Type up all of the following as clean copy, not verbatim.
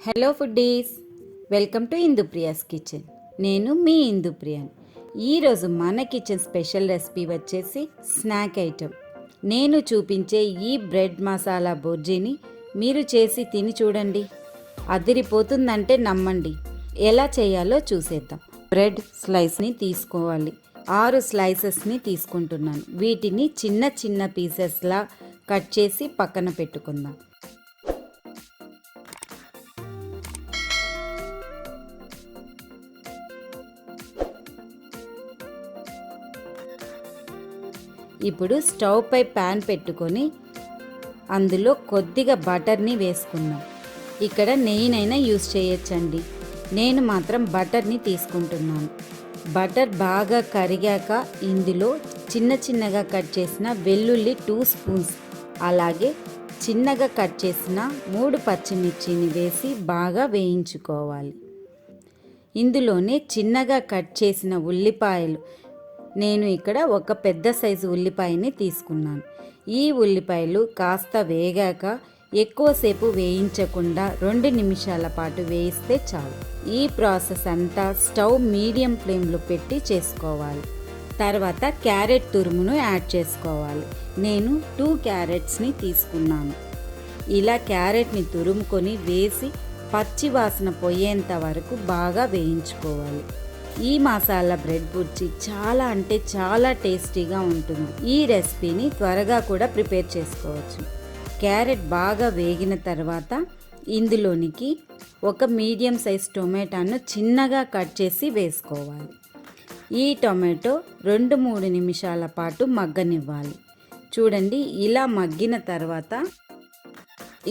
Hello foodies, welcome to Indupriya's kitchen. నేను మీ ఇందుప్రియాని. ఈరోజు మన కిచెన్ స్పెషల్ రెసిపీ వచ్చేసి స్నాక్ ఐటెం. నేను చూపించే ఈ బ్రెడ్ మసాలా బుర్జీని మీరు చేసి తిని చూడండి. అదిరిపోతుందంటే నమ్మండి. ఎలా చేయాలో చూసేద్దాం. బ్రెడ్ స్లైస్ని తీసుకోవాలి. 6 స్లైసెస్ని తీసుకుంటున్నాను. వీటిని చిన్న చిన్న పీసెస్లా కట్ చేసి పక్కన పెట్టుకుందాం. ఇప్పుడు స్టవ్ పై ప్యాన్ పెట్టుకొని అందులో కొద్దిగా బటర్ని వేసుకుందాం. ఇక్కడ నెయ్యినైనా యూస్ చేయొచ్చండి. నేను మాత్రం బటర్ని తీసుకుంటున్నాను. బటర్ బాగా కరిగాక ఇందులో చిన్న చిన్నగా కట్ చేసిన వెల్లుల్లి 2 స్పూన్స్, అలాగే చిన్నగా కట్ చేసిన 3 పచ్చిమిర్చిని వేసి బాగా వేయించుకోవాలి. ఇందులోనే చిన్నగా కట్ చేసిన ఉల్లిపాయలు, నేను ఇక్కడ ఒక పెద్ద సైజు ఉల్లిపాయని తీసుకున్నాను. ఈ ఉల్లిపాయలు కాస్త వేగాక ఎక్కువసేపు వేయించకుండా 2 నిమిషాల పాటు వేయిస్తే చాలు. ఈ ప్రాసెస్ అంతా స్టవ్ మీడియం ఫ్లేమ్లో పెట్టి చేసుకోవాలి. తర్వాత క్యారెట్ తురుమును యాడ్ చేసుకోవాలి. నేను 2 క్యారెట్స్ని తీసుకున్నాను. ఇలా క్యారెట్ని తురుముకొని వేసి పచ్చి వాసన పోయేంత వరకు బాగా వేయించుకోవాలి. ఈ మసాలా బ్రెడ్ బుర్జీ చాలా అంటే చాలా టేస్టీగా ఉంటుంది. ఈ రెసిపీని త్వరగా కూడా ప్రిపేర్ చేసుకోవచ్చు. క్యారెట్ బాగా వేగిన తర్వాత ఇందులోనికి ఒక మీడియం సైజ్ టొమాటోను చిన్నగా కట్ చేసి వేసుకోవాలి. ఈ టొమాటో 2-3 నిమిషాల పాటు మగ్గనివ్వాలి. చూడండి, ఇలా మగ్గిన తర్వాత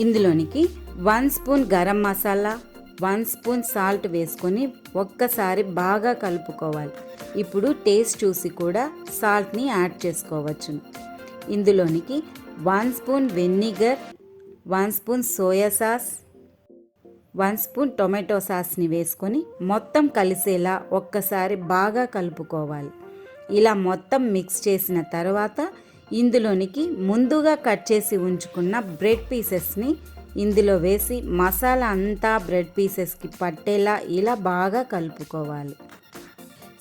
ఇందులోనికి 1 spoon garam masala, 1 spoon salt వేసుకొని ఒక్కసారి బాగా కలుపుకోవాలి. ఇప్పుడు టేస్ట్ చూసి కూడా సాల్ట్ని యాడ్ చేసుకోవచ్చు. ఇందులోనికి 1 spoon vinegar, 1 spoon soya sauce, 1 spoon tomato సాస్ని వేసుకొని మొత్తం కలిసేలా ఒక్కసారి బాగా కలుపుకోవాలి. ఇలా మొత్తం మిక్స్ చేసిన తర్వాత ఇందులోనికి ముందుగా కట్ చేసి ఉంచుకున్న బ్రెడ్ పీసెస్ని ఇందులో వేసి మసాలా అంతా బ్రెడ్ పీసెస్కి పట్టేలా ఇలా బాగా కలుపుకోవాలి.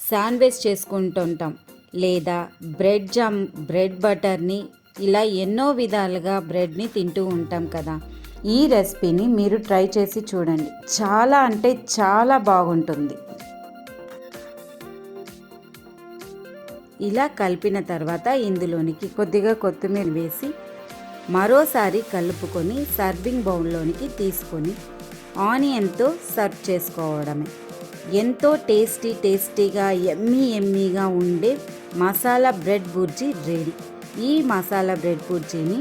శాండ్విచ్ చేసుకుంటుంటాం లేదా బ్రెడ్ జామ్, బ్రెడ్ బటర్ని ఇలా ఎన్నో విధాలుగా బ్రెడ్ని తింటూ ఉంటాం కదా. ఈ రెసిపీని మీరు ట్రై చేసి చూడండి. చాలా అంటే చాలా బాగుంటుంది. ఇలా కలిపిన తర్వాత ఇందులోనికి కొద్దిగా కొత్తిమీర వేసి మరోసారి కలుపుకొని సర్వింగ్ బౌల్లోనికి తీసుకొని ఆనియన్తో సర్వ్ చేసుకోవడమే. ఎంతో టేస్టీగా ఎమ్మీగా ఉండే మసాలా బ్రెడ్ బుర్జీ రెడీ. ఈ మసాలా బ్రెడ్ బుర్జీని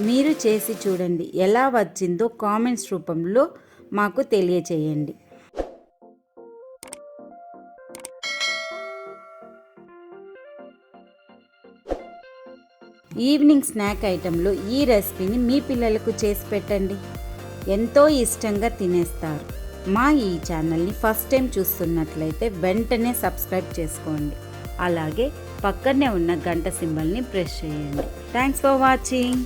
మీరు చేసి చూడండి. ఎలా వచ్చిందో కామెంట్స్ రూపంలో మాకు తెలియచేయండి. ఈవినింగ్ స్నాక్ ఐటెంలో ఈ రెసిపీని మీ పిల్లలకు చేసి పెట్టండి. ఎంతో ఇష్టంగా తినేస్తారు. మా ఈ ఛానల్ని ఫస్ట్ టైం చూస్తున్నట్లయితే వెంటనే సబ్స్క్రైబ్ చేసుకోండి. అలాగే పక్కనే ఉన్న గంట సింబల్ని ప్రెస్ చేయండి. Thanks for watching.